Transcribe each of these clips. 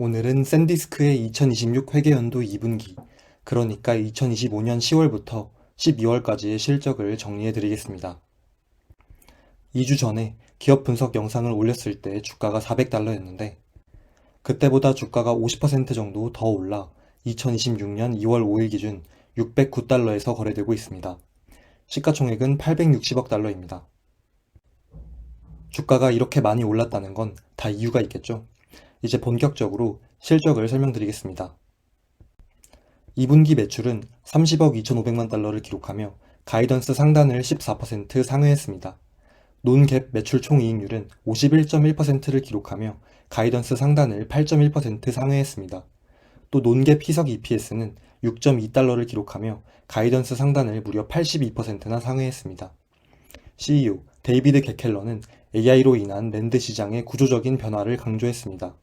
오늘은 샌디스크의 2026 회계연도 2분기, 그러니까 2025년 10월부터 12월까지의 실적을 정리해 드리겠습니다. 2주 전에 기업 분석 영상을 올렸을 때 주가가 400달러였는데, 그때보다 주가가 50% 정도 더 올라 2026년 2월 5일 기준 609달러에서 거래되고 있습니다. 시가총액은 860억 달러입니다. 주가가 이렇게 많이 올랐다는 건 다 이유가 있겠죠? 이제 본격적으로 실적을 설명드리겠습니다. 2분기 매출은 30억 2,500만 달러를 기록하며 가이던스 상단을 14% 상회했습니다. 논갭 매출 총이익률은 51.1%를 기록하며 가이던스 상단을 8.1% 상회했습니다. 또 논갭 희석 EPS는 6.2달러를 기록하며 가이던스 상단을 무려 82%나 상회했습니다. CEO 데이비드 게켈러는 AI로 인한 낸드 시장의 구조적인 변화를 강조했습니다.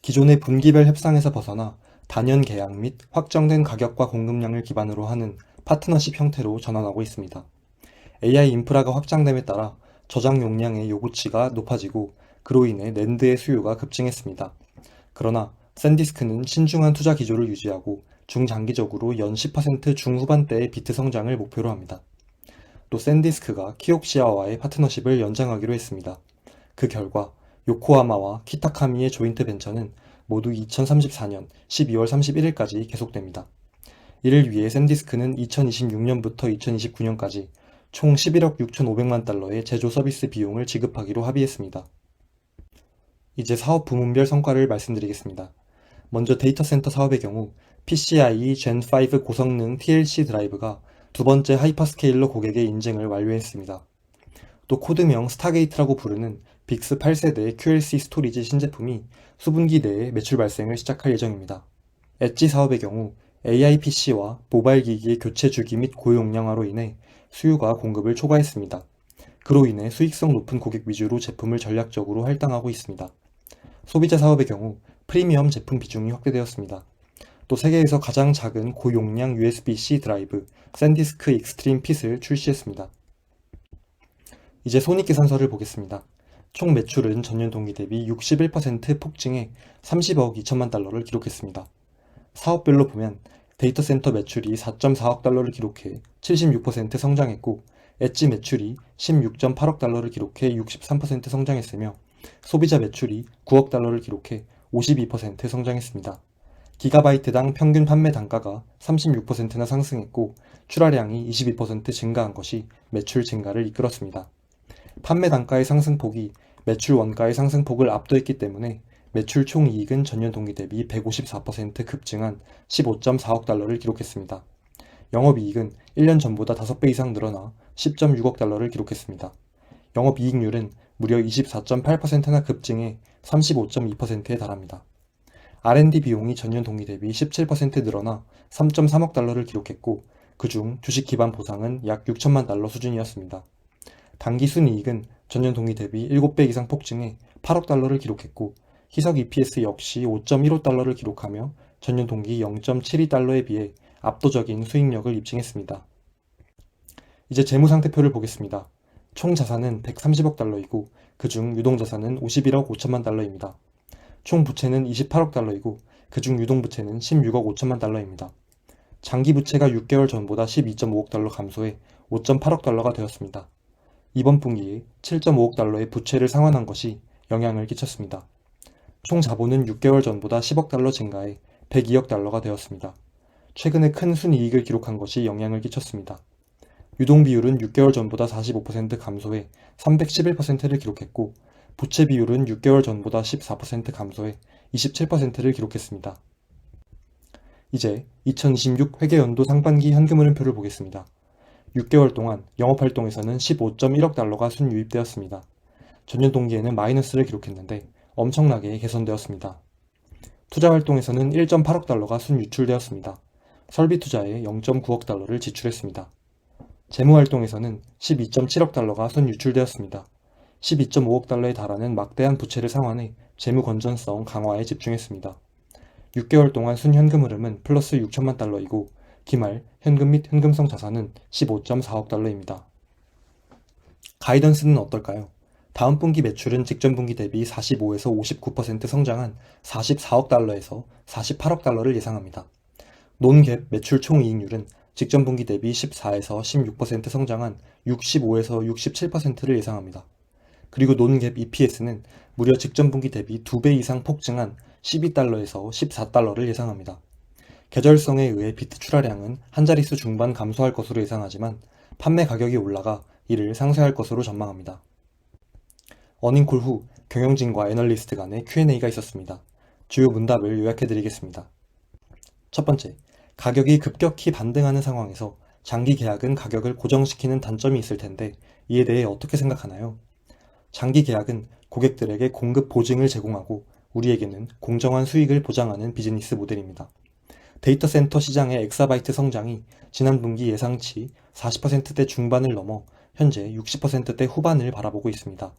기존의 분기별 협상에서 벗어나 단연 계약 및 확정된 가격과 공급량을 기반으로 하는 파트너십 형태로 전환하고 있습니다. AI 인프라가 확장됨에 따라 저장 용량의 요구치가 높아지고 그로 인해 낸드의 수요가 급증했습니다. 그러나 샌디스크는 신중한 투자 기조를 유지하고 중장기적으로 연 10% 중후반대의 비트 성장을 목표로 합니다. 또 샌디스크가 키옥시아와의 파트너십을 연장하기로 했습니다. 그 결과 요코하마와 키타카미의 조인트 벤처는 모두 2034년 12월 31일까지 계속됩니다. 이를 위해 샌디스크는 2026년부터 2029년까지 총 11억 6,500만 달러의 제조 서비스 비용을 지급하기로 합의했습니다. 이제 사업 부문별 성과를 말씀드리겠습니다. 먼저 데이터 센터 사업의 경우 PCIe Gen5 고성능 TLC 드라이브가 두 번째 하이퍼스케일러 고객의 인증을 완료했습니다. 또 코드명 스타게이트라고 부르는 빅스 8세대 QLC 스토리지 신제품이 수분기 내에 매출 발생을 시작할 예정입니다. 엣지 사업의 경우 AI PC와 모바일 기기의 교체 주기 및 고용량화로 인해 수요가 공급을 초과했습니다. 그로 인해 수익성 높은 고객 위주로 제품을 전략적으로 할당하고 있습니다. 소비자 사업의 경우 프리미엄 제품 비중이 확대되었습니다. 또 세계에서 가장 작은 고용량 USB-C 드라이브 샌디스크 익스트림 핏을 출시했습니다. 이제 손익계산서를 보겠습니다. 총 매출은 전년 동기 대비 61% 폭증해 30억 2천만 달러를 기록했습니다. 사업별로 보면 데이터 센터 매출이 4.4억 달러를 기록해 76% 성장했고, 엣지 매출이 16.8억 달러를 기록해 63% 성장했으며, 소비자 매출이 9억 달러를 기록해 52% 성장했습니다. 기가바이트당 평균 판매 단가가 36%나 상승했고, 출하량이 22% 증가한 것이 매출 증가를 이끌었습니다. 판매 단가의 상승폭이 매출 원가의 상승폭을 압도했기 때문에 매출 총이익은 전년 동기 대비 154% 급증한 15.4억 달러를 기록했습니다. 영업이익은 1년 전보다 5배 이상 늘어나 10.6억 달러를 기록했습니다. 영업이익률은 무려 24.8%나 급증해 35.2%에 달합니다. R&D 비용이 전년 동기 대비 17% 늘어나 3.3억 달러를 기록했고, 그중 주식 기반 보상은 약 6천만 달러 수준이었습니다. 당기 순이익은 전년 동기 대비 7배 이상 폭증해 8억 달러를 기록했고, 희석 EPS 역시 5.15달러를 기록하며 전년 동기 0.72달러에 비해 압도적인 수익력을 입증했습니다. 이제 재무상태표를 보겠습니다. 총 자산은 130억 달러이고 그중 유동자산은 51억 5천만 달러입니다. 총 부채는 28억 달러이고 그중 유동부채는 16억 5천만 달러입니다. 장기부채가 6개월 전보다 12.5억 달러 감소해 5.8억 달러가 되었습니다. 이번 분기에 7.5억 달러의 부채를 상환한 것이 영향을 끼쳤습니다. 총 자본은 6개월 전보다 10억 달러 증가해 102억 달러가 되었습니다. 최근에 큰 순이익을 기록한 것이 영향을 끼쳤습니다. 유동 비율은 6개월 전보다 45% 감소해 311%를 기록했고, 부채 비율은 6개월 전보다 14% 감소해 27%를 기록했습니다. 이제 2026 회계연도 상반기 현금흐름표를 보겠습니다. 6개월 동안 영업활동에서는 15.1억 달러가 순유입되었습니다. 전년 동기에는 마이너스를 기록했는데 엄청나게 개선되었습니다. 투자활동에서는 1.8억 달러가 순유출되었습니다. 설비 투자에 0.9억 달러를 지출했습니다. 재무활동에서는 12.7억 달러가 순유출되었습니다. 12.5억 달러에 달하는 막대한 부채를 상환해 재무 건전성 강화에 집중했습니다. 6개월 동안 순현금 흐름은 플러스 6천만 달러이고 기말 현금 및 현금성 자산은 15.4억 달러입니다. 가이던스는 어떨까요? 다음 분기 매출은 직전 분기 대비 45에서 59% 성장한 44억 달러에서 48억 달러를 예상합니다. 논갭 매출 총이익률은 직전 분기 대비 14에서 16% 성장한 65에서 67%를 예상합니다. 그리고 논갭 EPS는 무려 직전 분기 대비 2배 이상 폭증한 12달러에서 14달러를 예상합니다. 계절성에 의해 비트 출하량은 한 자릿수 중반 감소할 것으로 예상하지만 판매 가격이 올라가 이를 상쇄할 것으로 전망합니다. 어닝콜 후 경영진과 애널리스트 간의 Q&A가 있었습니다. 주요 문답을 요약해드리겠습니다. 첫 번째, 가격이 급격히 반등하는 상황에서 장기 계약은 가격을 고정시키는 단점이 있을 텐데 이에 대해 어떻게 생각하나요? 장기 계약은 고객들에게 공급 보증을 제공하고 우리에게는 공정한 수익을 보장하는 비즈니스 모델입니다. 데이터 센터 시장의 엑사바이트 성장이 지난 분기 예상치 40%대 중반을 넘어 현재 60%대 후반을 바라보고 있습니다.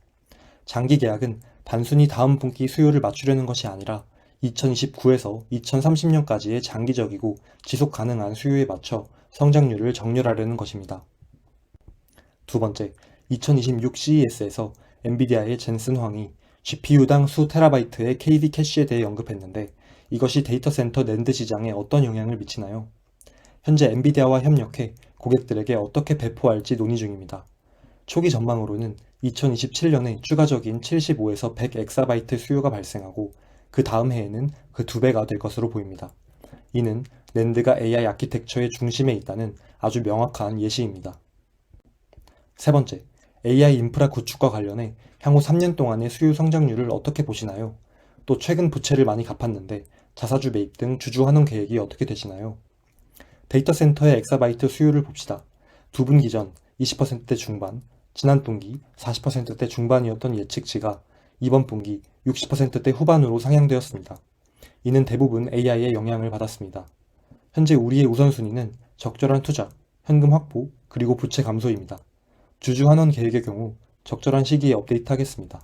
장기 계약은 단순히 다음 분기 수요를 맞추려는 것이 아니라 2029에서 2030년까지의 장기적이고 지속 가능한 수요에 맞춰 성장률을 정렬하려는 것입니다. 두 번째, 2026 CES에서 엔비디아의 젠슨 황이 GPU당 수 테라바이트의 KV 캐시에 대해 언급했는데 이것이 데이터 센터 낸드 시장에 어떤 영향을 미치나요? 현재 엔비디아와 협력해 고객들에게 어떻게 배포할지 논의 중입니다. 초기 전망으로는 2027년에 추가적인 75에서 100 엑사바이트 수요가 발생하고 그 다음 해에는 그 2배가 될 것으로 보입니다. 이는 낸드가 AI 아키텍처의 중심에 있다는 아주 명확한 예시입니다. 세 번째, AI 인프라 구축과 관련해 향후 3년 동안의 수요 성장률을 어떻게 보시나요? 또 최근 부채를 많이 갚았는데 자사주 매입 등 주주 환원 계획이 어떻게 되시나요? 데이터 센터의 엑사바이트 수요를 봅시다. 두 분기 전 20%대 중반, 지난 분기 40%대 중반이었던 예측치가 이번 분기 60%대 후반으로 상향되었습니다. 이는 대부분 AI의 영향을 받았습니다. 현재 우리의 우선순위는 적절한 투자, 현금 확보, 그리고 부채 감소입니다. 주주 환원 계획의 경우 적절한 시기에 업데이트하겠습니다.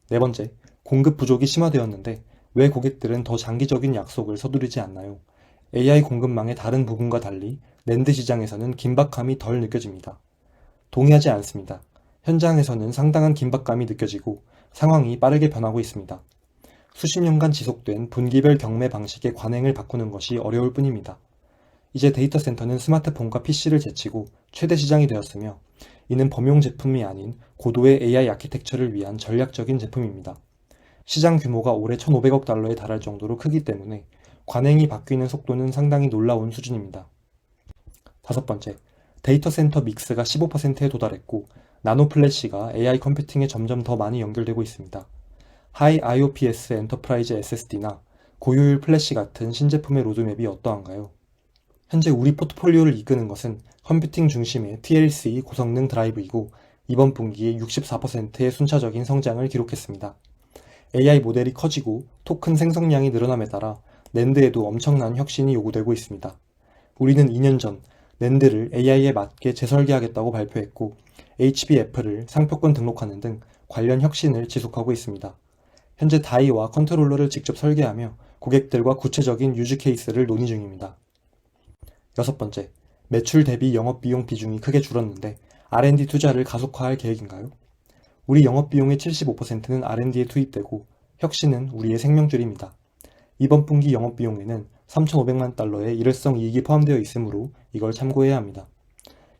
네 번째, 공급 부족이 심화되었는데 왜 고객들은 더 장기적인 약속을 서두르지 않나요? AI 공급망의 다른 부분과 달리 낸드 시장에서는 긴박함이 덜 느껴집니다. 동의하지 않습니다. 현장에서는 상당한 긴박감이 느껴지고 상황이 빠르게 변하고 있습니다. 수십 년간 지속된 분기별 경매 방식의 관행을 바꾸는 것이 어려울 뿐입니다. 이제 데이터 센터는 스마트폰과 PC를 제치고 최대 시장이 되었으며 이는 범용 제품이 아닌 고도의 AI 아키텍처를 위한 전략적인 제품입니다. 시장 규모가 올해 1,500억 달러에 달할 정도로 크기 때문에 관행이 바뀌는 속도는 상당히 놀라운 수준입니다. 다섯 번째, 데이터 센터 믹스가 15%에 도달했고 나노 플래시가 AI 컴퓨팅에 점점 더 많이 연결되고 있습니다. 하이 IOPS 엔터프라이즈 SSD나 고효율 플래시 같은 신제품의 로드맵이 어떠한가요? 현재 우리 포트폴리오를 이끄는 것은 컴퓨팅 중심의 TLC 고성능 드라이브이고 이번 분기에 64%의 순차적인 성장을 기록했습니다. AI 모델이 커지고 토큰 생성량이 늘어남에 따라 낸드에도 엄청난 혁신이 요구되고 있습니다. 우리는 2년 전 낸드를 AI에 맞게 재설계하겠다고 발표했고 HBF를 상표권 등록하는 등 관련 혁신을 지속하고 있습니다. 현재 다이와 컨트롤러를 직접 설계하며 고객들과 구체적인 유즈 케이스를 논의 중입니다. 여섯 번째, 매출 대비 영업비용 비중이 크게 줄었는데 R&D 투자를 가속화할 계획인가요? 우리 영업비용의 75%는 R&D에 투입되고 혁신은 우리의 생명줄입니다. 이번 분기 영업비용에는 3,500만 달러의 일회성 이익이 포함되어 있으므로 이걸 참고해야 합니다.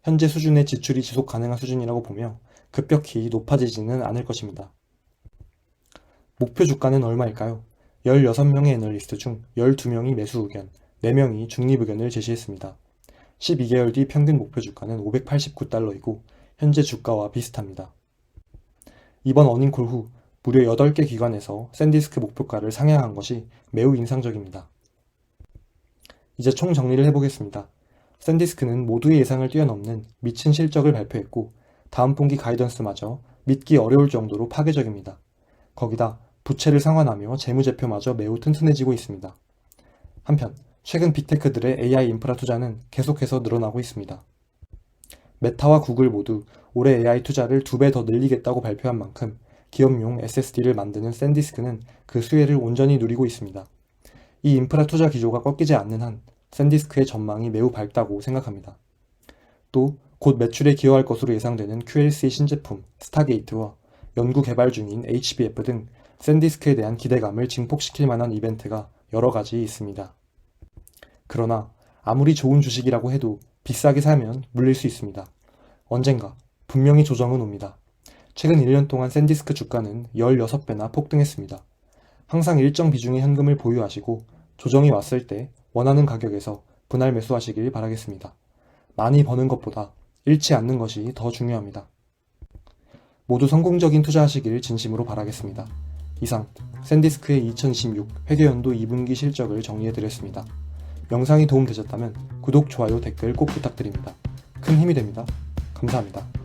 현재 수준의 지출이 지속 가능한 수준이라고 보며 급격히 높아지지는 않을 것입니다. 목표 주가는 얼마일까요? 16명의 애널리스트 중 12명이 매수 의견, 4명이 중립 의견을 제시했습니다. 12개월 뒤 평균 목표 주가는 589달러이고 현재 주가와 비슷합니다. 이번 어닝콜 후 무려 8개 기관에서 샌디스크 목표가를 상향한 것이 매우 인상적입니다. 이제 총 정리를 해보겠습니다. 샌디스크는 모두의 예상을 뛰어넘는 미친 실적을 발표했고 다음 분기 가이던스마저 믿기 어려울 정도로 파괴적입니다. 거기다 부채를 상환하며 재무제표마저 매우 튼튼해지고 있습니다. 한편 최근 빅테크들의 AI 인프라 투자는 계속해서 늘어나고 있습니다. 메타와 구글 모두 올해 AI 투자를 2배 더 늘리겠다고 발표한 만큼 기업용 SSD를 만드는 샌디스크는 그 수혜를 온전히 누리고 있습니다. 이 인프라 투자 기조가 꺾이지 않는 한 샌디스크의 전망이 매우 밝다고 생각합니다. 또 곧 매출에 기여할 것으로 예상되는 QLC 신제품 스타게이트와 연구 개발 중인 HBF 등 샌디스크에 대한 기대감을 증폭시킬 만한 이벤트가 여러 가지 있습니다. 그러나 아무리 좋은 주식이라고 해도 비싸게 사면 물릴 수 있습니다. 언젠가 분명히 조정은 옵니다. 최근 1년 동안 샌디스크 주가는 16배나 폭등했습니다. 항상 일정 비중의 현금을 보유하시고 조정이 왔을 때 원하는 가격에서 분할 매수하시길 바라겠습니다. 많이 버는 것보다 잃지 않는 것이 더 중요합니다. 모두 성공적인 투자하시길 진심으로 바라겠습니다. 이상 샌디스크의 2026 회계연도 2분기 실적을 정리해드렸습니다. 영상이 도움되셨다면 구독, 좋아요, 댓글 꼭 부탁드립니다. 큰 힘이 됩니다. 감사합니다.